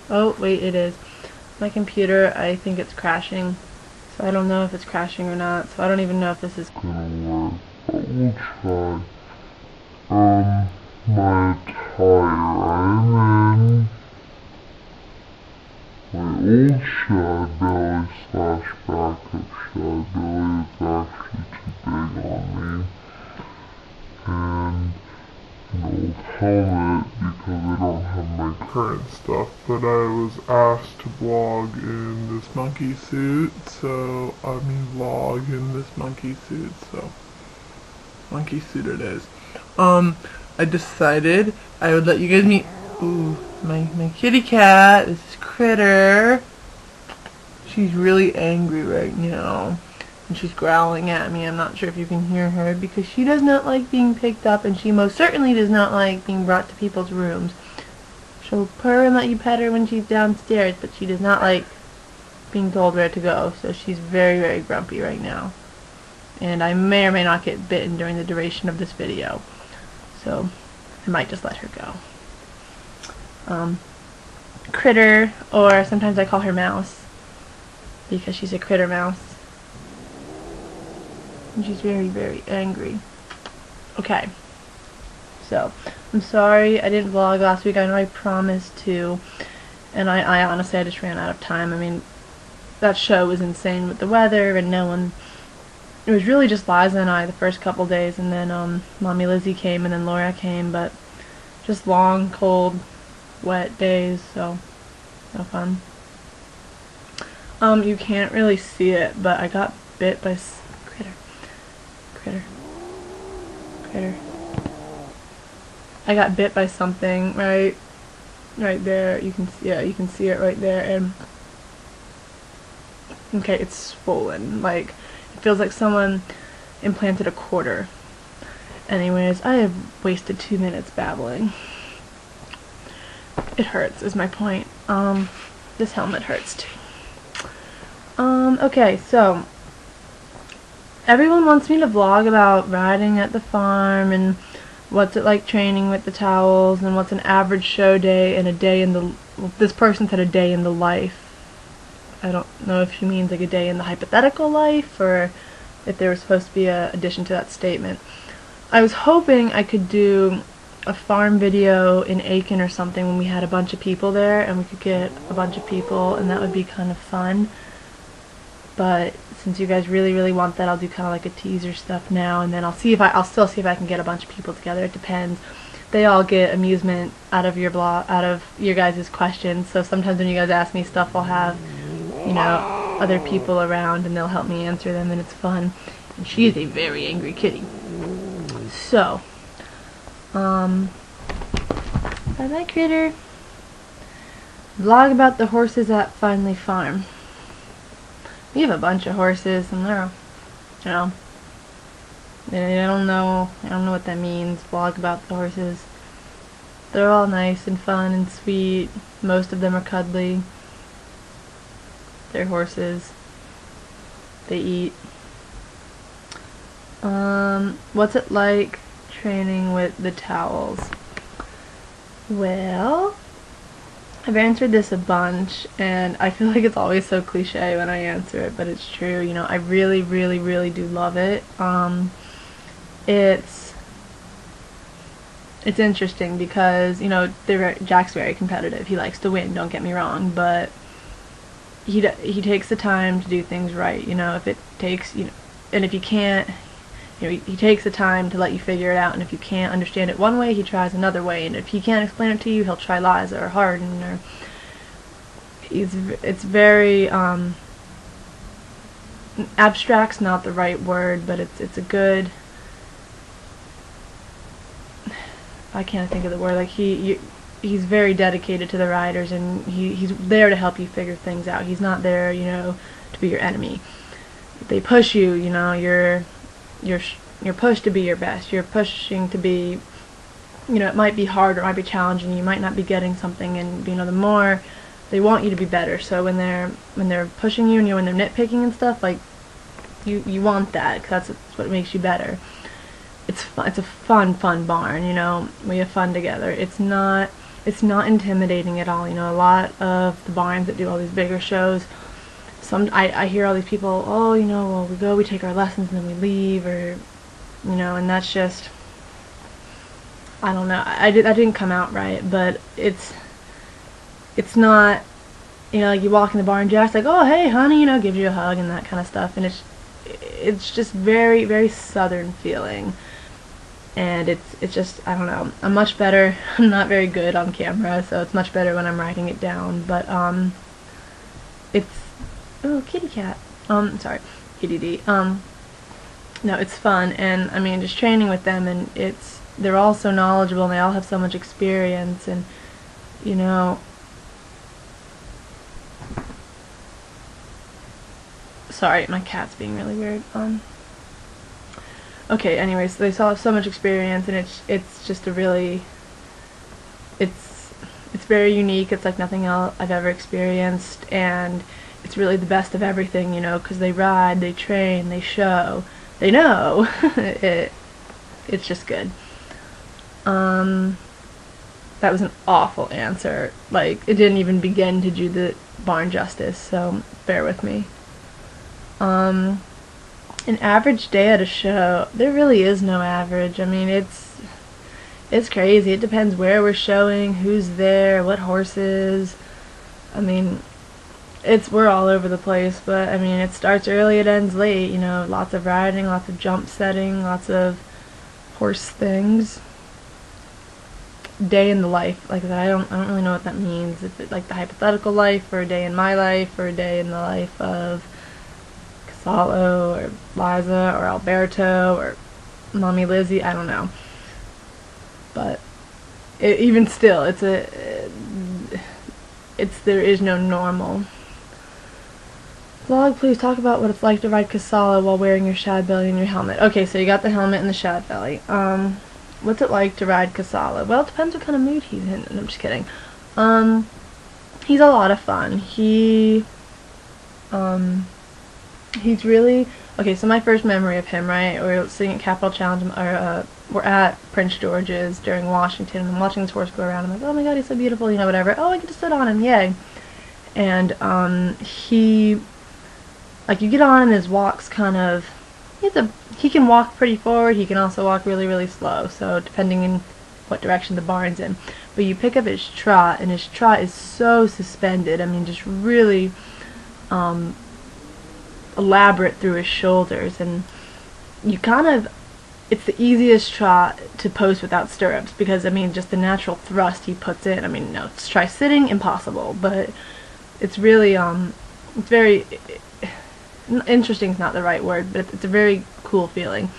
Oh, wait, it is. My computer, I think it's crashing. So I don't know if it's crashing or not. So I don't even know if this is gonna work. But we'll try. My attire. I'm in my old Shad Belly slash backup Shad Belly is actually too big on me. And an old helmet because I don't have my current stuff, but I was asked to vlog in this monkey suit, so vlog in this monkey suit, so monkey suit it is. I decided I would let you guys meet, my kitty cat. This is Critter. She's really angry right now. And she's growling at me. I'm not sure if you can hear her because she does not like being picked up, and she most certainly does not like being brought to people's rooms. She'll purr and let you pet her when she's downstairs, but she does not like being told where to go, so she's very, very grumpy right now. And I may or may not get bitten during the duration of this video, so I might just let her go. Critter, or sometimes I call her Mouse, because she's a critter mouse. And she's very, very angry. Okay. So, I'm sorry I didn't vlog last week. I know I promised to. And I honestly, I just ran out of time. I mean, that show was insane with the weather and no one. It was really just Liza and I the first couple days. And then Mommy Lizzie came and then Laura came. But just long, cold, wet days. So, no fun. You can't really see it, but I got bit by Critter. I got bit by something right there. You can see it right there, and okay, it's swollen. Like it feels like someone implanted a quarter. Anyways, I have wasted 2 minutes babbling. It hurts, is my point. This helmet hurts too. Okay, so everyone wants me to vlog about riding at the farm and what's it like training with the towels and what's an average show day and a day in the, well, this person said a day in the life. I don't know if she means like a day in the hypothetical life or if there was supposed to be an addition to that statement. I was hoping I could do a farm video in Aiken or something when we had a bunch of people there and we could get a bunch of people and that would be kind of fun. But since you guys really, really want that, I'll do kind of like a teaser stuff now, and then I'll still see if I can get a bunch of people together. It depends. They all get amusement out of your guys' questions. So sometimes when you guys ask me stuff, I'll have, you know, other people around, and they'll help me answer them, and it's fun. And she is a very angry kitty. So, bye bye, Critter. Vlog about the horses at Finley Farm. We have a bunch of horses, and they're, you know, I don't know what that means, vlog about the horses. They're all nice and fun and sweet. Most of them are cuddly. They're horses. They eat. What's it like training with the towels? Well, I've answered this a bunch, and I feel like it's always so cliche when I answer it, but it's true. You know, I really, really, really do love it. It's interesting because, you know, Jack's very competitive. He likes to win, don't get me wrong, but he takes the time to do things right. You know, if it takes, you know, and if you can't, you know, he takes the time to let you figure it out, and if you can't understand it one way, he tries another way, and if he can't explain it to you, he'll try Liza or Hardin, or it's very, abstract's not the right word, but it's a good, I can't think of the word, like he's very dedicated to the riders, and he's there to help you figure things out. He's not there, you know, to be your enemy. If they push you, you know, you're pushed to be your best. You're pushing to be, you know, it might be hard or it might be challenging. You might not be getting something, and you know, the more they want you to be better. So when they're pushing you and when they're nitpicking and stuff, like you want that, 'cause that's what makes you better. It's fun. It's a fun barn. You know, we have fun together. It's it's not intimidating at all. You know, a lot of the barns that do all these bigger shows, I hear all these people, oh, you know, well, we go, we take our lessons, and then we leave, or, you know, and that's just, I don't know, that didn't come out right, but it's not, you know, like you walk in the barn, Jack's like, oh, hey, honey, you know, gives you a hug and that kind of stuff, and it's just very, very southern feeling, and it's just, I don't know, I'm much better, I'm not very good on camera, so it's much better when I'm writing it down, but, it's, oh, kitty cat, sorry, kitty D, no, it's fun, and, I mean, just training with them, and they're all so knowledgeable, and they all have so much experience, and, you know, sorry, my cat's being really weird. Okay, anyways, so they all have so much experience, and it's just a really, it's very unique. It's like nothing else I've ever experienced, and it's really the best of everything, you know, because they ride, they train, they show, they know. It's just good. That was an awful answer. Like, it didn't even begin to do the barn justice, so bear with me. An average day at a show, there really is no average. I mean, it's crazy. It depends where we're showing, who's there, what horses. I mean, we're all over the place, but I mean, it starts early, it ends late, you know, lots of riding, lots of jump setting, lots of horse things. Day in the life, like that, I don't really know what that means. If it's like the hypothetical life, or a day in my life, or a day in the life of Casalo, or Liza, or Alberto, or Mommy Lizzie, I don't know. But even still, there is no normal. Vlog, please talk about what it's like to ride Casalo while wearing your shad belly and your helmet. Okay, so you got the helmet and the shad belly. What's it like to ride Casalo? Well, it depends what kind of mood he's in. No, I'm just kidding. He's a lot of fun. He's really, okay, so my first memory of him, right, we're sitting at Capital Challenge, or we're at Prince George's during Washington, and I'm watching this horse go around. I'm like, oh my god, he's so beautiful, you know, whatever. Oh, I get to sit on him, yay. And he, like, you get on and his walk's kind of, he can walk pretty forward, he can also walk really, really slow, so depending on what direction the barn's in. But you pick up his trot, and his trot is so suspended, I mean, just really elaborate through his shoulders, and you kind of, it's the easiest trot to post without stirrups, because, I mean, just the natural thrust he puts in. I mean, no, try sitting, impossible, but it's really, it's very, interesting is not the right word, but it's a very cool feeling,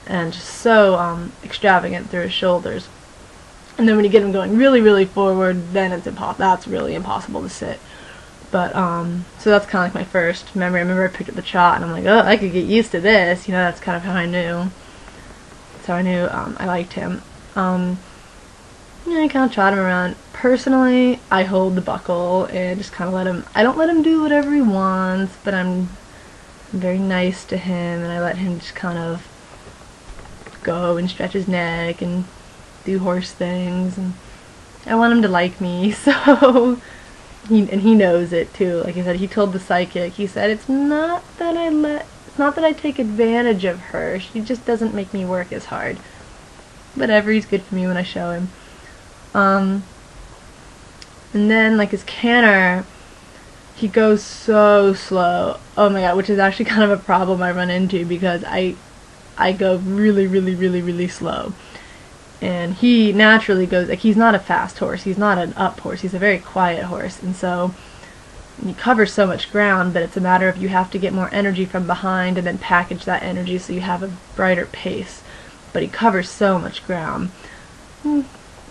and just so extravagant through his shoulders. And then when you get him going really, really forward, then that's really impossible to sit. But so that's kind of like my first memory. I remember I picked up the trot, and I'm like, oh, I could get used to this. You know, that's kind of how I knew. That's how I knew I liked him. You know, I kind of trot him around. Personally, I hold the buckle and just kind of let him. I don't let him do whatever he wants, but I'm very nice to him, and I let him just kind of go and stretch his neck and do horse things, and I want him to like me, so he knows it too. Like I said, he told the psychic, he said, it's not that I take advantage of her, she just doesn't make me work as hard. Whatever, he's good for me when I show him. And then, like, his canter, he goes so slow. Oh my god, which is actually kind of a problem I run into, because I go really, really, really, really slow. And he naturally goes, like, he's not a fast horse, he's not an up horse, he's a very quiet horse, and so he covers so much ground, but it's a matter of you have to get more energy from behind and then package that energy so you have a brighter pace. But he covers so much ground.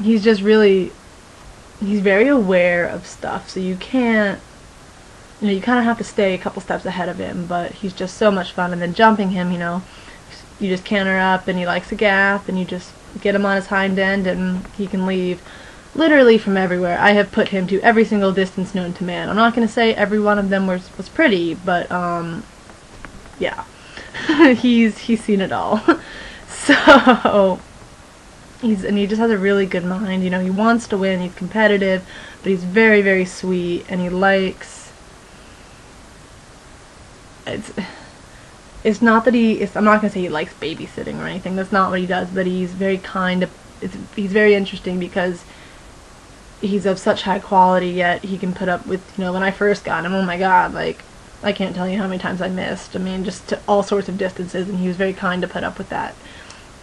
He's just really, he's very aware of stuff, so you can't, you know, you kind of have to stay a couple steps ahead of him, but he's just so much fun. And then jumping him, you know, you just canter up, and he likes a gap, and you just get him on his hind end, and he can leave literally from everywhere. I have put him to every single distance known to man. I'm not going to say every one of them was pretty, but, yeah. he's seen it all. So, he just has a really good mind. You know, he wants to win. He's competitive, but he's very, very sweet, and he likes. It's not that I'm not gonna say he likes babysitting or anything. That's not what he does. But he's very kind. He's very interesting because he's of such high quality. Yet he can put up with. You know, when I first got him, oh my God, like I can't tell you how many times I missed. I mean, just to all sorts of distances, and he was very kind to put up with that.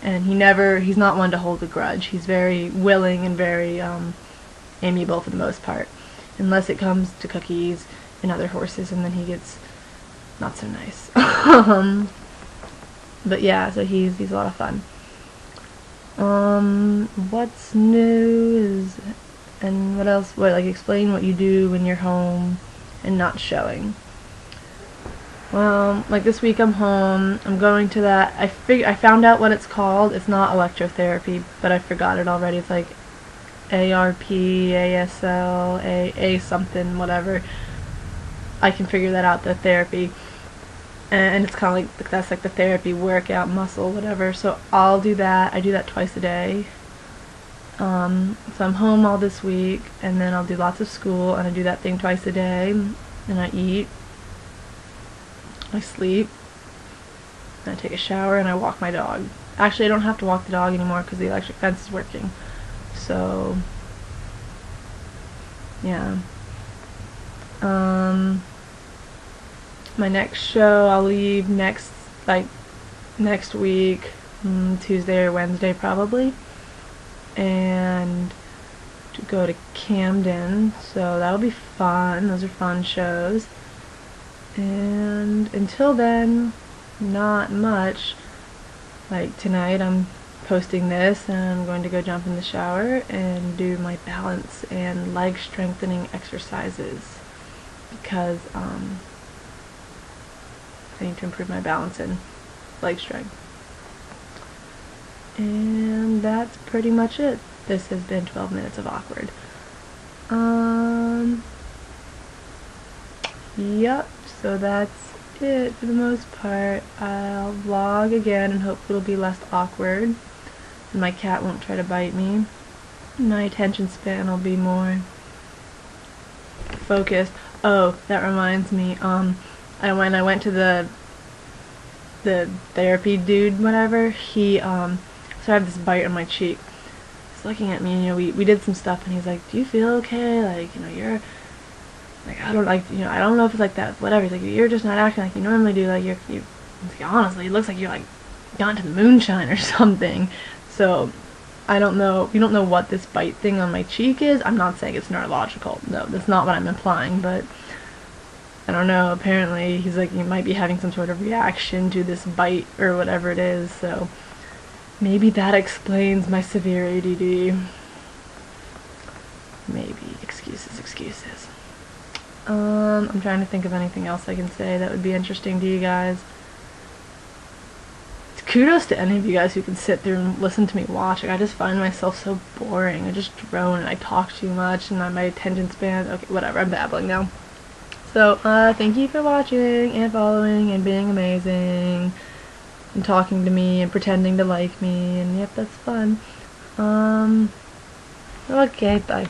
And he's not one to hold a grudge. He's very willing and very amiable for the most part, unless it comes to Cookies and other horses, and then he gets not so nice. But yeah, so he's a lot of fun. What's new is, and what else? Like explain what you do when you're home and not showing. Well, like this week I'm home. I'm going to that. I found out what it's called. It's not electrotherapy, but I forgot it already. It's like ARP, ASL, A something, whatever. I can figure that out, the therapy. And it's kind of like, that's like the therapy workout, muscle, whatever. So I'll do that. I do that twice a day. So I'm home all this week, and then I'll do lots of school, and I do that thing twice a day, and I eat. I sleep, and I take a shower, and I walk my dog. Actually, I don't have to walk the dog anymore because the electric fence is working. So, yeah. My next show, I'll leave next week, Tuesday or Wednesday probably, and to go to Camden. So that'll be fun. Those are fun shows. And until then, not much. Like tonight I'm posting this, and I'm going to go jump in the shower and do my balance and leg strengthening exercises because I need to improve my balance and leg strength. And that's pretty much it. This has been 12 minutes of awkward. Yep. So that's it for the most part. I'll vlog again and hopefully it'll be less awkward and my cat won't try to bite me. My attention span will be more focused. Oh, that reminds me, when I went to the therapy dude, whatever, he, so I have this bite on my cheek. He's looking at me, and, you know, we did some stuff, and he's like, do you feel okay? Like, you know, you're like, I don't know if it's like that, whatever. He's like, you're just not acting like you normally do. Like, like, honestly, it looks like you're like gone to the moonshine or something. So, I don't know. You don't know what this bite thing on my cheek is. I'm not saying it's neurological. No, that's not what I'm implying. But I don't know. Apparently, he's like, you might be having some sort of reaction to this bite or whatever it is. So, maybe that explains my severe ADD. Maybe. Excuses. I'm trying to think of anything else I can say that would be interesting to you guys. Kudos to any of you guys who can sit through and listen to me watch. Like, I just find myself so boring. I just drone and I talk too much and my attention span. Okay, whatever. I'm babbling now. So, thank you for watching and following and being amazing and talking to me and pretending to like me. And yep, that's fun. Okay, bye.